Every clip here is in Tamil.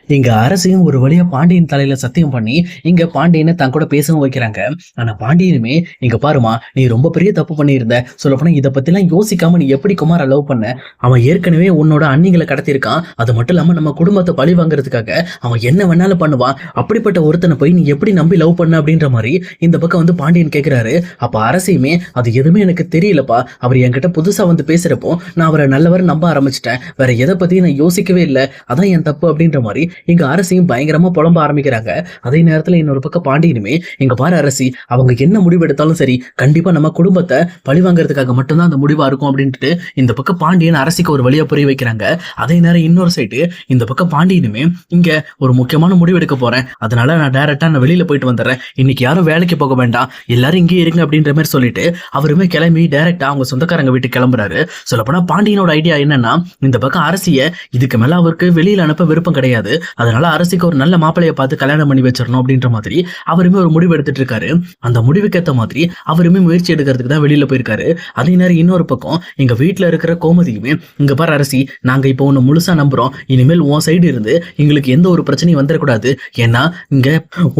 இங்க அரசையும் ஒரு வழியா பாண்டியன் தலையில சத்தியம் பண்ணி இங்க பாண்டியனை தன் கூட பேசவும் வைக்கிறாங்க. ஆனா பாண்டியனுமே, இங்க பாருமா, நீ ரொம்ப பெரிய தப்பு பண்ணியிருந்த. சொல்லப்போனா இத பத்திலாம் யோசிக்காம நீ எப்படி குமார லவ் பண்ண? அவன் ஏற்கனவே உன்னோட அண்ணிகளை கடத்திருக்கான். அது மட்டும் இல்லாம நம்ம குடும்பத்தை பழி வாங்குறதுக்காக அவன் என்ன வேணாலும் பண்ணுவான். அப்படிப்பட்ட ஒருத்தனை போய் நீ எப்படி நம்பி லவ் பண்ண அப்படின்ற மாதிரி இந்த பக்கம் வந்து பாண்டியன் கேட்கிறாரு. அப்ப அரசியுமே, அது எதுவுமே எனக்கு தெரியலப்பா. அவர் என்கிட்ட புதுசா வந்து பேசுறப்போ நான் அவரை நல்லவர் நம்ப ஆரம்பிச்சிட்டேன். வேற எதை பத்தியும் நான் யோசிக்கவே இல்லை. அதான் என் தப்பு அப்படின்ற மாதிரி இங்க அரசியும் பயங்கரமா புலம்ப ஆரம்பிக்கிறாங்க. அதே நேரத்துல இன்னொரு பக்கம் பாண்டியனுமே, இங்க பாரு அரசி, அவங்க என்ன முடிவு எடுத்தாலும் சரி, கண்டிப்பா நம்ம குடும்பத்தை பழிவாங்கிறதுக்காக மட்டும்தான் அந்த முடிவா இருக்கும் அப்படின்ட்டு இந்த பக்கம் பாண்டியன் அரசிக்கு ஒரு வழியா புரிய வைக்கிறாங்க. அதே நேரம் இன்னொரு சைடு இந்த பக்கம் பாண்டியனுமே, இங்க ஒரு முக்கியமான முடிவு எடுக்க போறேன், அதனால நான் டைரக்டா நான் வெளியில போயிட்டு வந்துடுறேன், இன்னைக்கு யாரும் வேலைக்கு போக வேண்டாம், எல்லாரும் இங்கே இருங்க அப்படின்ற மாதிரி சொல்லிட்டு அவருமே கிளம்பி டைரக்டா அவங்க சொந்தக்காரங்க வீட்டுக்கு கிளம்புறாரு. சொல்லப்போனா பாண்டியனோட ஐடியா என்னன்னா, இந்த பக்கம் அரசிய இதுக்கு மேல அவருக்கு வெளியில அனுப்ப விருப்பம் கிடையாது, அதனால அரசிக்கு ஒரு நல்ல மாப்பிளைய பார்த்து கல்யாணம் பண்ணி வச்சிடணும் அப்படின்ற மாதிரி அவருமே ஒரு முடிவு எடுத்துட்டு இருக்காரு. அந்த முடிவுக்கு ஏற்ற மாதிரி அவருமே முயற்சி எடுக்கிறதுக்கு தான் வெளியில போயிருக்காரு. அதே நேரம் இன்னொரு பக்கம் எங்க வீட்டுல இருக்கிற கோமதியுமே, இங்க பாரு அரசி, நாங்க இப்போ உன்னை முழுசா நம்புறோம், இனிமேல் உன் சைடு இருந்து எங்களுக்கு எந்த ஒரு பிரச்சனையும் வந்துடக்கூடாது. ஏன்னா இங்க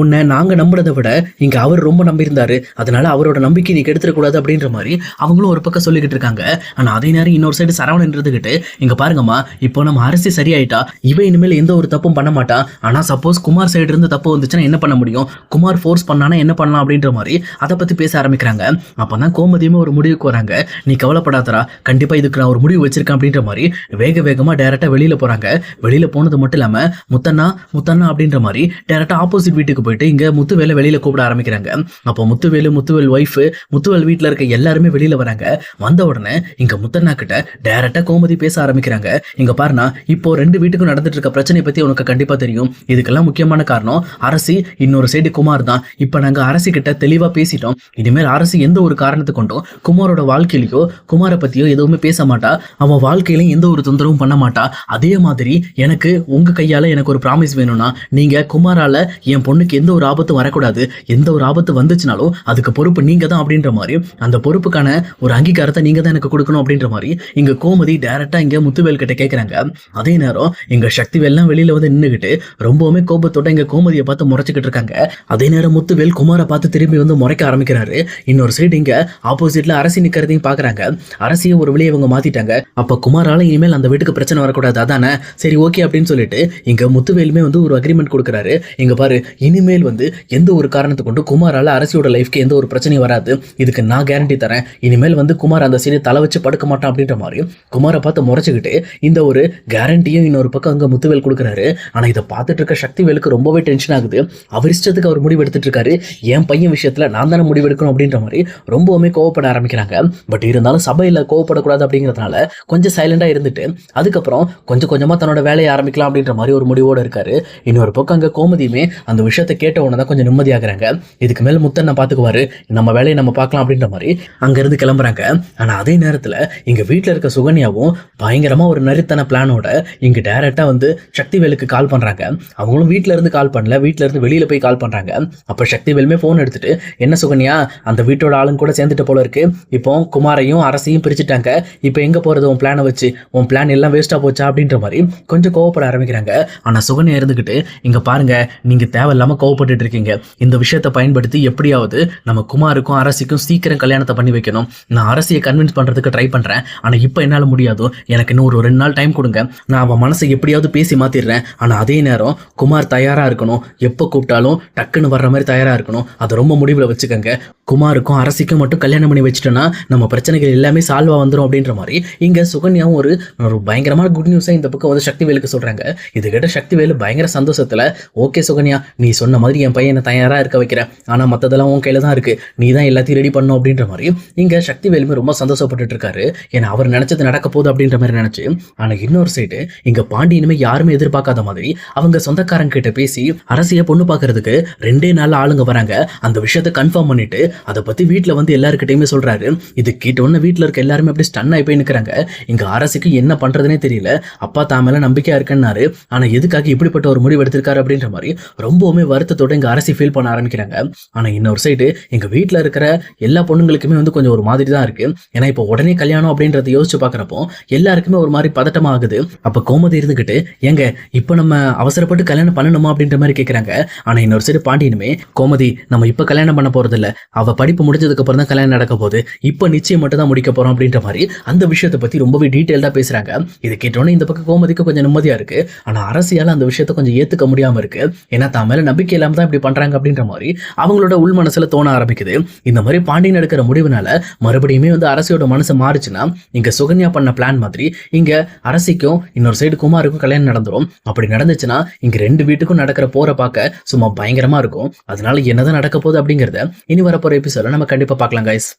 உன்னை நாங்க நம்புறதை விட இங்க அவர் ரொம்ப நம்பியிருந்தாரு, அதனால அவரோட நம்பிக்கை நீ கெடுத்துடக்கூடாது அப்படின்ற மாதிரி அவங்களும் ஒரு பக்கம் சொல்லிக்கிட்டு இருக்காங்க. ஆனா அதே நேரம் இன்னொரு சைடு சரவணன் இருந்துகிட்டு, இங்க பாருங்கம்மா, இப்போ நம்ம அரசி சரியாயிட்டா, இவ இனிமேல் எந்த ஒரு தப்பும் பண்ண மாட்டா. ஆனா சப்போஸ் குமார் சைடு இருந்து தப்பு வந்துச்சுன்னா என்ன பண்ண முடியும், குமார் ஃபோர்ஸ் பண்ணானா என்ன பண்ணலாம் அப்படின்ற மாதிரி அதை பத்தி பேச ஆரம்பிக்கிறாங்க. அப்பதான் கோமதியுமே ஒரு முடிவுக்கு வராங்க. நீ கவலைப்படாதரா, கண்டிப்பா இதுக்கு நான் ஒரு முடிவு வச்சிருக்கேன் அப்படின்ற மாதிரி வேக வேகமா டைரக்டா வெளியில போறாங்க. வெளியில போனது மட்டும் இல்லாம முத்தண்ணா முத்தண்ணா அப்படின்ற மாதிரி டைரக்டா ஆப்போசிட் வீட்டுக்கு போயிட்டு இங்க முத்துவேலை வெளியில கூப்பிட ஆரம்பிக்கிறாங்க. அப்போ முத்துவேல் ஒய்ஃப், முத்துவேல் வீட்டுல இருக்க எல்லாருமே வெளியில வராங்க. வந்த உடனே இங்க முத்தண்ணா கிட்ட டைரக்டா கோமதி பேச ஆரம்பிக்கிறாங்க. இங்க பாருனா, இப்போ ரெண்டு வீட்டுக்கும் நடந்துட்டு இருக்க பிரச்சனை பத்தி உனக்கு கண்டிப்பா தெரியும். இதுக்கெல்லாம் முக்கியமான காரணம் அரசி, இன்னொரு சைடு குமார் தான். இப்ப நாங்க அரசி கிட்ட தெளிவா பேசிட்டோம். இனிமேல் அரசி எந்த ஒரு காரணத்தை கொண்டும் குமாரோட வாழ்க்கையிலயோ குமாரை பத்தியோ எதுவுமே பேச மாட்டா. அவன் வாழ்க்கையிலும் எந்த ஒரு தொந்தரவும் பண்ண மாட்டா. அதே மாதிரி எனக்கு உங்க கையால எனக்கு ஒரு ப்ராமிஸ் வேணும்னா, நீங்க குமாரால என் பொண்ணுக்கு எந்த ஒரு ஆபத்தும் வரக்கூடாது. எந்த ஒரு ஆபத்து வந்துச்சுனாலும் அதுக்கு பொறுப்பு நீங்க தான் அப்படின்ற மாதிரி, அந்த பொறுப்புக்கான ஒரு அங்கீகாரத்தை நீங்க தான் எனக்கு கொடுக்கணும் அப்படின்ற மாதிரி இங்க கோமதி டைரக்டா இங்க முத்துவேல் கிட்ட கேட்கறாங்க. அதே நேரம் இங்க சக்திவேல்லாம் வெளியில வந்து நின்னுகிட்டு ரொம்பவுமே கோபத்தோட இங்க கோமதியை பார்த்து முறைச்சிக்கிட்டு இருக்காங்க. அதே நேரம் முத்துவேல் குமாரை பார்த்து திரும்பி வந்து முறைக்க ஆரம்பிக்கிறாரு. இன்னொரு சைடு இங்க ஆப்போசிட்ல அரசி நிக்கிறதையும் பாக்குறாங்க. அரசியை ஒரு வழியை இவங்க மாத்திட்டாங்க. அப்ப குமாரால இனிமேல் அந்த வீட்டுக்கு பிரச்சனை வரக்கூடாது, அதானே, சரி ஓகே அப்படின்னு சொல்லிட்டு இங்க முத்துவேலுமே வந்து ஒரு அக்ரிமெண்ட் கொடுக்குறாரு. இங்க பாரு, இனிமேல் வந்து எந்த ஒரு காரணத்தை கொண்டு குமாரால அரசியோட லைஃப்க்கு எந்த ஒரு பிரச்சனையும் வராது, இதுக்கு நான் கேரண்டி தரேன். இனிமேல் வந்து குமார் அந்த சைடு தலை வச்சு படுக்க மாட்டான் அப்படின்ற மாதிரி குமாரை பார்த்து முறைச்சுக்கிட்டு இந்த ஒரு கேரண்டியும் இன்னொரு பக்கம் அங்க முத்துவேல் கொடுக்குறாரு. ஆனா இதை பார்த்துட்டு இருக்க சக்திவேலுக்கு ரொம்பவே டென்ஷன் ஆகுது. அவர் இஷ்டத்துக்கு அவர் முடிவு எடுத்துட்டு இருக்காரு. என் பையன் விஷயத்துல நான் தானே முடிவு எடுக்கணும் அப்படின்ற மாதிரி ரொம்பவுமே கோவப்பட ஆரம்பிக்கிறாங்க. பட் இருந்தாலும் சபையில கோவப்படக்கூடாது அப்படிங்கிறதுனால கொஞ்சம் சைலண்டா இருந்துட்டு அதுக்கப்புறம் கொஞ்சம் கொஞ்சமா தன்னோட வேலையை ஆரம்பிக்கலாம் அப்படின்ற மாதிரி ஒரு முடிவோட இருக்காரு. இன்னொரு பக்கம் அங்க கோமதியுமே அந்த விஷயத்தை கேட்ட உடனே தான் கொஞ்சம் நிம்மதியாகிறாங்க. இதுக்கு மேல முத்தண்ண பாத்துக்குவாரு, நம்ம வேலையை நம்ம பார்க்கலாம் அப்படின்ற மாதிரி அங்க இருந்து கிளம்புறாங்க. ஆனா அதே நேரத்துல இங்க வீட்டுல இருக்க சுகன்யாவும் பயங்கரமா ஒரு நரித்தன பிளானோட இங்க டைரக்டா வந்து சக்திவேலுக்கு கால் பண்றாங்க. அவங்களும் வீட்டுல இருந்து கால் பண்ணல, வீட்டுல இருந்து வெளியில போய் கால் பண்றாங்க. அப்ப சக்திவேலுமே போன் எடுத்துட்டு, என்ன சுகன்யா, அந்த வீட்டோட ஆளுங்க கூட சேர்ந்துட்டு போல இருக்கு, இப்போ குமாரையும் அரசியும் பிரிச்சுட்டாங்க, இப்போ எங்க போறது உன் பிளானை வச்சு, உன் பிளான் எல்லாம் வேஸ்டா போச்சா அப்படின்ற மாதிரி கொஞ்சம் கோவப்பட ஆரம்பிக்கிறாங்க. ஆனா சுகன்யா இருந்துகிட்டு, இங்க பாருங்க, நீங்க தேவையில்லாம கோவப்பட்டு இருக்கீங்க, இந்த விஷயத்தை பயன்படுத்தி எப்படியாவது நம்ம குமாருக்கும் அரசிக்கும் சீக்கிரம் கல்யாணத்தை பண்ணி வைக்கணும். நான் அரசியை கன்வின்ஸ் பண்றதுக்கு ட்ரை பண்றேன், ஆனா இப்போ என்னால முடியாது, எனக்கு இன்னும் ஒரு 2 நாள் டைம் கொடுங்க, நான் அவன் மனசை எப்படியாவது பேசி மாத்திடுறேன். ஆனா அதே நேரம் குமார் தயாரா இருக்கணும், எப்போ கூப்பிட்டாலும் டக்குன்னு வர்ற மாதிரி தயாரா இருக்கணும், அதை ரொம்ப முடிவில் வச்சுக்கோங்க. குமாருக்கும் அரசிக்கும் மட்டும் கல்யாணம் பண்ணி வச்சுட்டோன்னா நம்ம பிரச்சனைகள் எல்லாமே சால்வா வந்துடும் அப்படின்ற மாதிரி இங்க சுகன்யாவும் ஒரு பயங்கரமான குட் நியூஸை இந்த பக்கம் வந்து சக்திவேலுக்கு சொல்றாங்க. இது கேட்ட சக்திவேலு பயங்கர சந்தோஷத்துல, ஓகே சுகன்யா, நீ சொன்ன மாதிரி என் பையனை தயாரா இருக்க வைக்கிறேன், ஆனா மத்ததெல்லாம் உன் கையில தான் இருக்கு, நீ தான் எல்லாத்தையும் ரெடி பண்ணும் அப்படின்ற மாதிரி இங்க சக்திவேலுமே ரொம்ப சந்தோஷப்பட்டு இருக்காரு. ஏன்னா அவர் நினைச்சது நடக்க போகுது அப்படின்ற மாதிரி நினைச்சு. ஆனா இன்னொரு சைடு இங்க பாண்டியனுமே யாருமே எதிர்பார்க்காத மாதிரி அவங்க சொந்தக்காரங்க கிட்ட பேசி அரசியை பொண்ணு பார்க்கறதுக்கு 2 நாள் ஆளுங்க வராங்க. அந்த விஷயத்தை கன்ஃபார்ம் பண்ணிட்டு அதை பத்தி வீட்டுல வந்து எல்லாருக்கிட்டையுமே சொல்றாரு. இது கேட்டோன்னு வீட்டுல இருக்க எல்லாருமே அப்படி ஸ்டன் ஆகி போய் நிற்கிறாங்க. இங்க அரசுக்கு என்ன பண்றதுனே தெரியல. அப்பா தான் மேல நம்பிக்கையா இருக்குன்னாரு, ஆனா எதுக்காக இப்படிப்பட்ட ஒரு முடிவு எடுத்திருக்காரு அப்படின்ற மாதிரி ரொம்பவுமே வருத்தத்தோட இங்க அரசி ஃபீல் பண்ண ஆரம்பிக்கிறாங்க. ஆனா இன்னொரு சைடு எங்க வீட்டுல இருக்கிற எல்லா பொண்ணுங்களுக்குமே வந்து கொஞ்சம் ஒரு மாதிரி தான் இருக்கு. ஏன்னா இப்போ உடனே கல்யாணம் அப்படின்றத யோசிச்சு பாக்குறப்போ எல்லாருக்குமே ஒரு மாதிரி பதட்டமா ஆகுது. அப்ப கோமதி இருந்துகிட்டு, ஏங்க இப்ப இப்போ நம்ம அவசரப்பட்டு கல்யாணம் பண்ணணுமா அப்படின்ற மாதிரி கேட்குறாங்க. ஆனா இன்னொரு சைடு பாண்டியனுமே, கோமதி நம்ம இப்போ கல்யாணம் பண்ண போறது இல்ல, அவ படிப்பு முடிஞ்சதுக்கு அப்புறம் தான் கல்யாணம் நடக்க போகுது, இப்போ நிச்சயம் மட்டும் தான் முடிக்க போறோம் அப்படின்ற மாதிரி அந்த விஷயத்தை பத்தி ரொம்பவே டீட்டெயில்டா பேசுறாங்க. இதை கேட்டோன்னே இந்த பக்கம் கோமதிக்கு கொஞ்சம் நிம்மதியா இருக்கு. ஆனா அரசியால அந்த விஷயத்தை கொஞ்சம் ஏத்துக்க முடியாம இருக்கு. ஏன்னா தான் மேல நம்பிக்கை இல்லாம தான் இப்படி பண்றாங்க அப்படின்ற மாதிரி அவங்களோட உள் மனசுல தோண ஆரம்பிக்குது. இந்த மாதிரி பாண்டியன் எடுக்கிற முடிவுனால மறுபடியுமே வந்து அரசியோட மனசு மாறுச்சுன்னா, இங்க சுகன்யா பண்ண பிளான் மாதிரி இங்க அரசிக்கும் இன்னொரு சைடு குமாருக்கும் கல்யாணம் நடந்துரும். அப்படி நடந்துச்சுன்னா இங்க 2 வீட்டுக்கும் நடக்கிற போற பார்க்க சும்மா பயங்கரமா இருக்கும். அதனால என்னதான் நடக்க போகுது அப்படிங்கறத இனி வரப்போற எபிசோட நம்ம கண்டிப்பா பார்க்கலாம் கைஸ்.